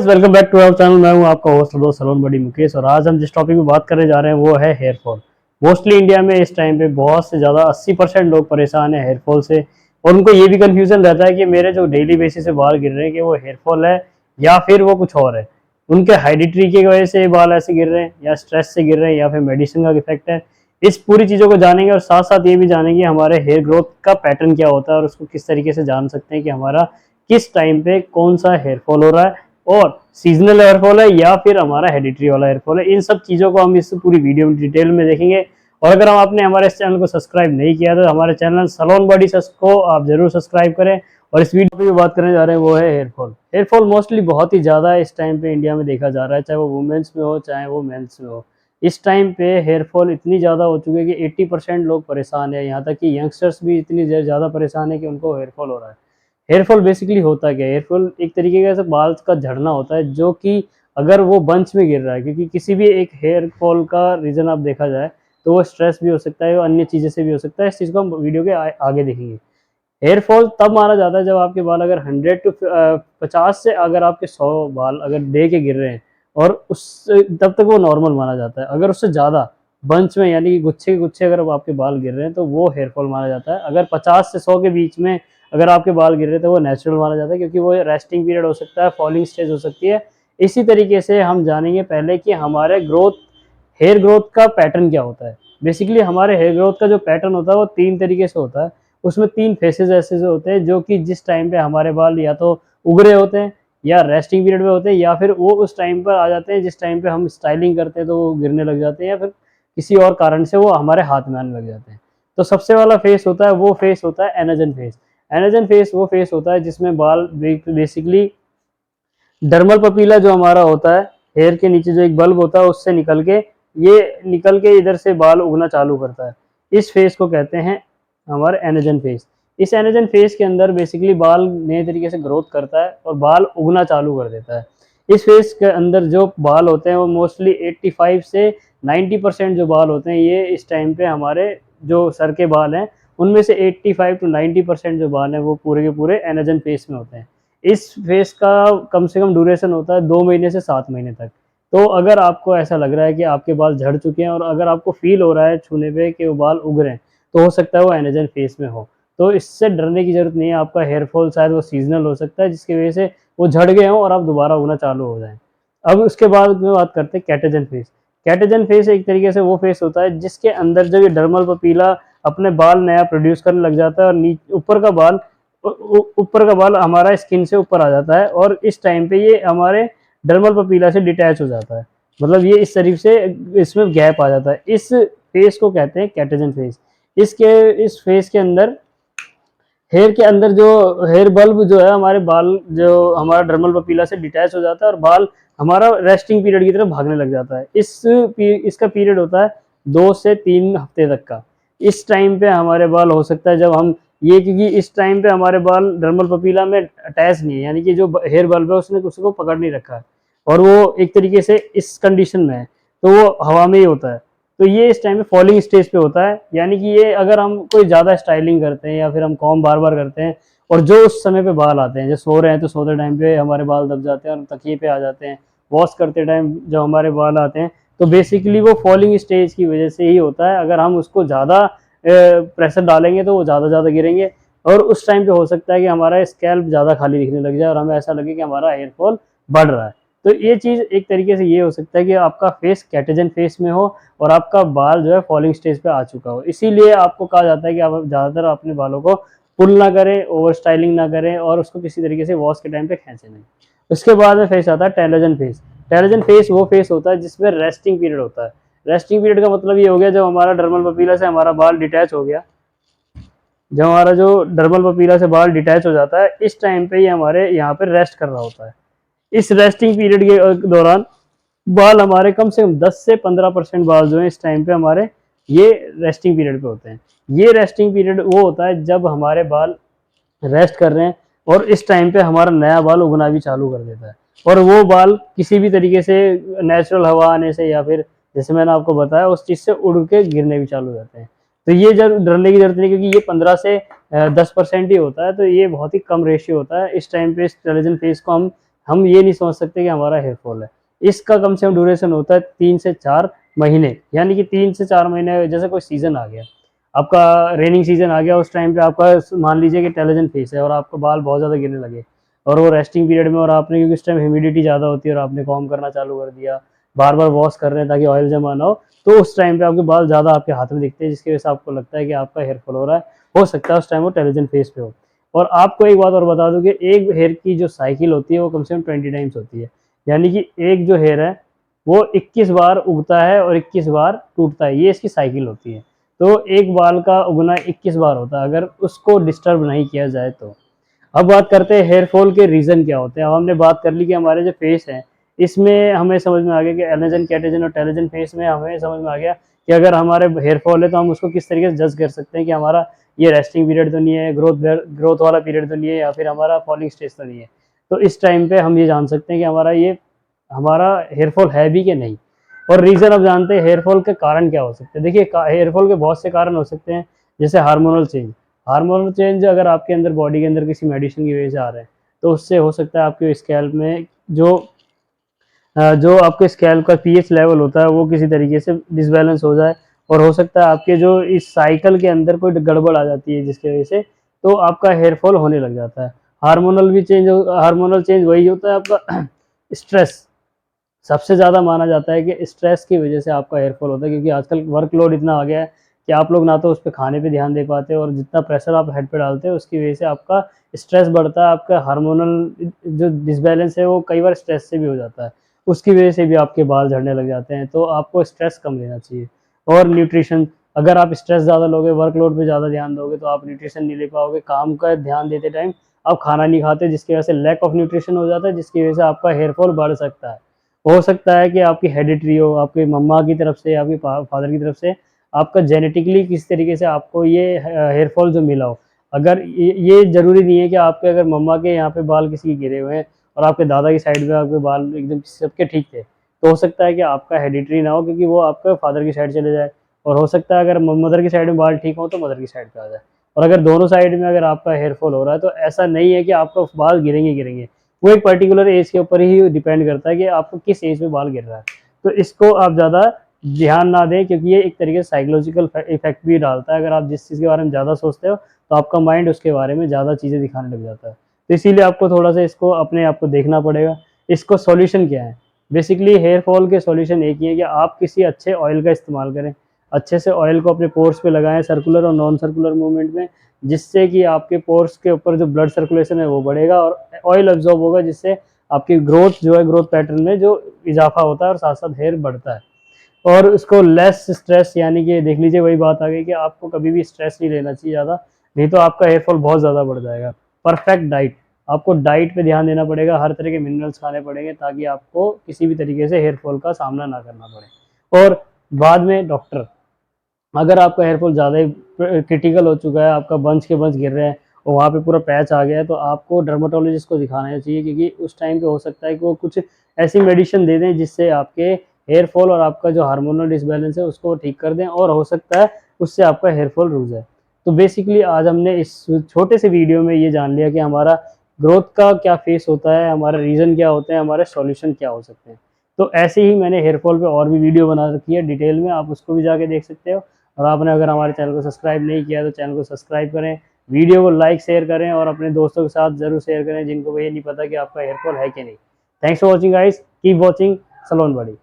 Welcome back to our channel. मैं हूं आपका होस्ट दोस्त सलोन बड़ी मुकेश और आज हम जिस टॉपिक में बात करने जा रहे हैं वो है हेयर फॉल। मोस्टली इंडिया में इस टाइम पे बहुत से ज़्यादा 80% लोग परेशान है हेयर फॉल से और उनको ये भी कंफ्यूजन रहता है कि मेरे जो डेली बेसिस से बाल गिर रहे हैं कि वो हेयर फॉल है या फिर वो कुछ और है। उनके हेरिडिटी की वजह से बाल ऐसे गिर रहे हैं या स्ट्रेस से गिर रहे हैं या फिर मेडिसिन का इफेक्ट है। इस पूरी चीज़ों को जानेंगे और साथ साथ ये भी जानेंगे हमारे हेयर ग्रोथ का पैटर्न क्या होता है और उसको किस तरीके से जान सकते हैं कि हमारा किस टाइम पे कौन सा हेयर फॉल हो रहा है और सीजनल हेयरफॉल है या फिर हमारा हेरिडिटरी वाला हेयरफॉल है। इन सब चीज़ों को हम इस पूरी वीडियो में डिटेल में देखेंगे। और अगर आपने हमारे इस चैनल को सब्सक्राइब नहीं किया तो हमारे चैनल सलोन बॉडी को आप जरूर सब्सक्राइब करें। और इस वीडियो पे बात करने जा रहे हैं वो है हेयरफॉल। हेयरफॉल मोस्टली बहुत ही ज़्यादा इस टाइम पे इंडिया में देखा जा रहा है, चाहे वो वुमेन्स में हो चाहे वो मेंस में हो। इस टाइम पे हेयरफॉल इतनी ज़्यादा हो चुकी है कि 80% लोग परेशान है, यहाँ तक कि यंगस्टर्स भी इतनी ज़्यादा परेशान है कि उनको हेयरफॉल हो रहा है। हेयरफॉल बेसिकली होता क्या है? हेयरफॉल एक तरीके का बाल का झड़ना होता है जो कि अगर वो बंच में गिर रहा है, क्योंकि किसी भी एक हेयर फॉल का रीज़न आप देखा जाए तो वो स्ट्रेस भी हो सकता है और अन्य चीज़ें से भी हो सकता है। इस चीज़ को हम वीडियो के आगे देखेंगे। हेयर फॉल तब माना जाता है जब आपके बाल अगर 100 टू 50 से अगर आपके 100 बाल अगर डे के गिर रहे हैं और उस तब तक वो नॉर्मल माना जाता है। अगर उससे ज़्यादा बंच में यानी कि गुच्छे के गुच्छे अगर आपके बाल गिर रहे हैं तो वो हेयर फॉल माना जाता है। अगर 50 से 100 के बीच में अगर आपके बाल गिर रहे हैं तो वो नेचुरल माना जाता है, क्योंकि वो रेस्टिंग पीरियड हो सकता है, फॉलिंग स्टेज हो सकती है। इसी तरीके से हम जानेंगे पहले कि हमारे हेयर ग्रोथ का पैटर्न क्या होता है। बेसिकली हमारे हेयर ग्रोथ का जो पैटर्न होता है वो 3 तरीके से होता है। उसमें 3 फेसेस ऐसे से होते हैं जो कि जिस टाइम पे हमारे बाल या तो उग रहे होते हैं या रेस्टिंग पीरियड में होते हैं या फिर वो उस टाइम पर आ जाते हैं जिस टाइम पे हम स्टाइलिंग करते हैं तो वो गिरने लग जाते हैं या फिर किसी और कारण से वो हमारे हाथ में आने लग जाते हैं। तो सबसे वाला फेस होता है वो फेस होता है एनाजन फेस। एनाजन फेस वो फेस होता है जिसमें बाल बेसिकली डर्मल पपीला जो हमारा होता है, हेयर के नीचे जो एक बल्ब होता है उससे निकल के इधर से बाल उगना चालू करता है। इस फेस को कहते हैं हमारे एनाजन फेस। इस एनाजन फेस के अंदर बेसिकली बाल नए तरीके से ग्रोथ करता है और बाल उगना चालू कर देता है। इस फेस के अंदर जो बाल होते हैं वो मोस्टली 85 से 90% जो बाल होते हैं ये इस टाइम पे हमारे जो सर के बाल हैं उनमें से 85 टू 90% जो बाल हैं वो पूरे के पूरे एनाजन फेस में होते हैं। इस फेस का कम से कम ड्यूरेशन होता है 2 महीने से 7 महीने तक। तो अगर आपको ऐसा लग रहा है कि आपके बाल झड़ चुके हैं और अगर आपको फील हो रहा है छूने पे कि वो बाल उग रहे हैं, तो हो सकता है वो एनाजन फेस में हो। तो इससे डरने की ज़रूरत नहीं है। आपका हेयर फॉल शायद वो सीज़नल हो सकता है जिसकी वज़ह से वो झड़ गए हों और आप दोबारा उगना चालू हो जाएँ। अब उसके बाद में बात करते हैं कैटाजन फेस। कैटाजन फेस एक तरीके से वो फेस होता है जिसके अंदर जब ये डर्मल पपीला अपने बाल नया प्रोड्यूस करने लग जाता है और ऊपर का बाल हमारा स्किन से ऊपर आ जाता है और इस टाइम पे ये हमारे डर्मल पपीला से डिटैच हो जाता है। मतलब ये इस तरीके से इसमें गैप आ जाता है। इस फेस को कहते हैं कैटाजन फेस। इस फेस के अंदर हेयर के अंदर जो हेयर बल्ब जो है हमारे बाल जो हमारा डर्मल पपीला से डिटैच हो जाता है और बाल हमारा रेस्टिंग पीरियड की तरफ भागने लग जाता है। इसका पीरियड होता है 2 से 3 हफ्ते तक का। इस टाइम पे हमारे बाल हो सकता है जब हम ये क्योंकि इस टाइम पे हमारे बाल डर्मल पपीला में अटैच नहीं है, यानी कि जो हेयर बल्ब है उसने उसको पकड़ नहीं रखा है और वो एक तरीके से इस कंडीशन में है, तो वो हवा में ही होता है। तो ये इस टाइम पे फॉलिंग स्टेज पे होता है, यानी कि ये अगर हम कोई ज़्यादा स्टाइलिंग करते हैं या फिर हम कॉम्ब बार-बार करते हैं और जो उस समय पे बाल आते हैं, जो सो रहे हैं तो सोते टाइम पे हमारे बाल दब जाते हैं और तकिए पे आ जाते हैं। वॉश करते टाइम जब हमारे बाल आते हैं, तो बेसिकली वो फॉलिंग स्टेज की वजह से ही होता है। अगर हम उसको ज़्यादा प्रेशर डालेंगे तो वो ज़्यादा गिरेंगे और उस टाइम पे हो सकता है कि हमारा स्कैल्प ज़्यादा खाली दिखने लग जाए और हमें ऐसा लगे कि हमारा हेयर फॉल बढ़ रहा है। तो ये चीज़ एक तरीके से ये हो सकता है कि आपका फेस कैटाजन फेस में हो और आपका बाल जो है फॉलिंग स्टेज पे आ चुका हो। इसीलिए आपको कहा जाता है कि आप ज़्यादातर अपने बालों को पुल ना करें, ओवर स्टाइलिंग ना करें और उसको किसी तरीके से वॉश के टाइम पे खींचे नहीं। उसके बाद में फेस आता है टेलोजन फेस। टेलोजन फेस वो फेस होता है जिसमें रेस्टिंग पीरियड होता है। रेस्टिंग पीरियड का मतलब ये हो गया जब हमारा डर्मल पपीला से हमारा बाल डिटैच हो गया, जब हमारा जो डर्मल पपीला से बाल डिटैच हो जाता है, इस टाइम पे ये हमारे यहाँ पे रेस्ट कर रहा होता है। इस रेस्टिंग पीरियड के दौरान बाल हमारे कम से कम 10 से 15% बाल जो है इस टाइम पे हमारे ये रेस्टिंग पीरियड पे होते हैं। ये रेस्टिंग पीरियड वो होता है जब हमारे बाल रेस्ट कर रहे हैं और इस टाइम पे हमारा नया बाल उगना भी चालू कर देता है और वो बाल किसी भी तरीके से नेचुरल हवा आने से या फिर जैसे मैंने आपको बताया उस चीज़ से उड़ के गिरने भी चालू हो जाते हैं। तो ये जब डरने की जरूरत नहीं, क्योंकि ये 15 से 10% ही होता है, तो ये बहुत ही कम रेशियो होता है। इस टाइम पे इस टेलोजन फेस को हम हम ये नहीं समझ सकते कि हमारा हेयर फॉल है। इसका कम से कम ड्यूरेशन होता है 3 से 4 महीने, यानी कि 3 से 4 महीने, जैसे कोई सीज़न आ गया, आपका रेनिंग सीज़न आ गया, उस टाइम पे आपका मान लीजिए कि टेलोजन फेस है और आपको बाल बहुत ज़्यादा गिरने लगे और वो रेस्टिंग पीरियड में, और आपने, क्योंकि उस टाइम ह्यूमिडिटी ज़्यादा होती है और आपने कॉम्ब करना चालू कर दिया, बार-बार वॉश कर रहे हैं ताकि ऑयल जमा ना हो, तो उस टाइम पे आपके बाल ज़्यादा आपके हाथ में दिखते हैं, जिसकी वजह से आपको लगता है कि आपका हेयर फॉल हो रहा है। हो सकता है उस टाइम वो टेलोजन फेस पे हो। और आपको एक बात और बता दूँ कि एक हेयर की जो साइकिल होती है वो कम से कम 20 टाइम्स होती है। यानी कि एक जो हेयर है वो 21 बार उगता है और 21 बार टूटता है, ये इसकी साइकिल होती है। तो एक बाल का उगना 21 बार होता है अगर उसको डिस्टर्ब नहीं किया जाए तो। अब बात करते हैं हेयर फॉल के रीज़न क्या होते हैं। अब हमने बात कर ली कि हमारे जो फेस है, इसमें हमें समझ में आ गया कि एनाजन, कैटाजन और टेलोजन फेस में हमें समझ में आ गया कि अगर हमारे हेयर फॉल है तो हम उसको किस तरीके से जज कर सकते हैं कि हमारा ये रेस्टिंग पीरियड तो नहीं है, ग्रोथ वाला पीरियड तो नहीं है, या फिर हमारा फॉलिंग स्टेज तो नहीं है। तो इस टाइम पे हम ये जान सकते हैं कि हमारा हेयर फॉल है भी कि नहीं। और रीज़न अब जानते हैं हेयर फॉल के कारण क्या हो सकते हैं। देखिए हेयर फॉल के बहुत से कारण हो सकते हैं, जैसे हार्मोनल चेंज। हार्मोनल चेंज अगर आपके अंदर, बॉडी के अंदर किसी मेडिसिन की वजह से आ रहे हैं, तो उससे हो सकता है आपके स्कैल्प में जो आपके स्कैल्प का पीएच लेवल होता है वो किसी तरीके से डिसबैलेंस हो जाए, और हो सकता है आपके जो इस साइकिल के अंदर कोई गड़बड़ आ जाती है जिसकी वजह से तो आपका हेयर फॉल होने लग जाता है। हार्मोनल चेंज वही होता है आपका स्ट्रेस। सबसे ज़्यादा माना जाता है कि स्ट्रेस की वजह से आपका हेयर फॉल होता है, क्योंकि आजकल वर्कलोड इतना आ गया है कि आप लोग ना तो उस पे खाने पे ध्यान दे पाते हो, और जितना प्रेशर आप हेड पे डालते हो उसकी वजह से आपका स्ट्रेस बढ़ता है। आपका हार्मोनल जो डिसबैलेंस है वो कई बार स्ट्रेस से भी हो जाता है, उसकी वजह से भी आपके बाल झड़ने लग जाते हैं। तो आपको स्ट्रेस कम लेना चाहिए। और न्यूट्रिशन, अगर आप स्ट्रेस ज़्यादा लोगे, वर्कलोड पे ज़्यादा ध्यान दोगे, तो आप न्यूट्रिशन नहीं ले पाओगे। काम का ध्यान देते टाइम आप खाना नहीं खाते, जिसकी वजह से लैक ऑफ न्यूट्रिशन हो जाता है, जिसकी वजह से आपका हेयर फॉल बढ़ सकता है। हो सकता है कि आपकी हेरिडिटरी हो, आपकी मम्मा की तरफ से, आपके फादर की तरफ से, आपका जेनेटिकली किस तरीके से आपको ये हेयर फॉल जो मिला हो। अगर ये ज़रूरी नहीं है कि आपके अगर मम्मा के यहाँ पे बाल किसी के गिरे हुए हैं और आपके दादा की साइड में आपके बाल एकदम सबके ठीक थे, तो हो सकता है कि आपका हेरिडिटरी ना हो, क्योंकि वो आपका फादर की साइड चले जाए। और हो सकता है अगर मदर की साइड में बाल ठीक हो तो मदर की साइड पे आ जाए। और अगर दोनों साइड में अगर आपका हेयर फॉल हो रहा है तो ऐसा नहीं है कि आपका बाल गिरेंगे। वो एक पर्टिकुलर एज के ऊपर ही डिपेंड करता है कि आपको किस एज में बाल गिर रहा है। तो इसको आप ज़्यादा ध्यान ना दें, क्योंकि ये एक तरीके से साइकोलॉजिकल इफेक्ट भी डालता है। अगर आप जिस चीज़ के बारे में ज़्यादा सोचते हो तो आपका माइंड उसके बारे में ज़्यादा चीज़ें दिखाने लग जाता है। तो इसीलिए आपको थोड़ा सा इसको अपने आप को देखना पड़ेगा। इसको सॉल्यूशन क्या है? बेसिकली हेयर फॉल के सॉल्यूशन एक ही है कि आप किसी अच्छे ऑयल का इस्तेमाल करें। अच्छे से ऑयल को अपने पोर्स पे लगाएं, सर्कुलर और नॉन सर्कुलर मूवमेंट में, जिससे कि आपके पोर्स के ऊपर जो ब्लड सर्कुलेशन है वो बढ़ेगा और ऑयल अब्जॉर्ब होगा, जिससे आपकी ग्रोथ जो है, ग्रोथ पैटर्न में जो इजाफा होता है और साथ साथ हेयर बढ़ता है। और उसको लेस स्ट्रेस, यानी कि देख लीजिए वही बात आ गई कि आपको कभी भी स्ट्रेस नहीं लेना चाहिए ज़्यादा, नहीं तो आपका हेयर फॉल बहुत ज़्यादा बढ़ जाएगा। परफेक्ट डाइट, आपको डाइट पे ध्यान देना पड़ेगा, हर तरह के मिनरल्स खाने पड़ेंगे ताकि आपको किसी भी तरीके से हेयर फॉल का सामना ना करना पड़े। और बाद में डॉक्टर, अगर आपका हेयर फॉल ज़्यादा ही क्रिटिकल हो चुका है, आपका बंच के बंच गिर रहे हैं और वहाँ पे पूरा पैच आ गया है, तो आपको डर्मेटोलॉजिस्ट को दिखाना चाहिए, क्योंकि उस टाइम पे हो सकता है कि वो कुछ ऐसी मेडिसिन दे दें जिससे आपके हेयर फॉल और आपका जो हार्मोनल डिसबैलेंस है उसको ठीक कर दें, और हो सकता है उससे आपका हेयर फॉल रुक जाए। तो बेसिकली आज हमने इस छोटे से वीडियो में ये जान लिया कि हमारा ग्रोथ का क्या फेस होता है, हमारा रीज़न क्या होते हैं, हमारे सॉल्यूशन क्या हो सकते हैं। तो ऐसे ही मैंने हेयर फॉल पे और भी वीडियो बना रखी है डिटेल में, आप उसको भी जाके देख सकते हो। और आपने अगर हमारे चैनल को सब्सक्राइब नहीं किया तो चैनल को सब्सक्राइब करें, वीडियो को लाइक शेयर करें और अपने दोस्तों के साथ ज़रूर शेयर करें जिनको ये नहीं पता कि आपका हेयर फॉल है कि नहीं। Thanks for watching guys, keep watching salon body.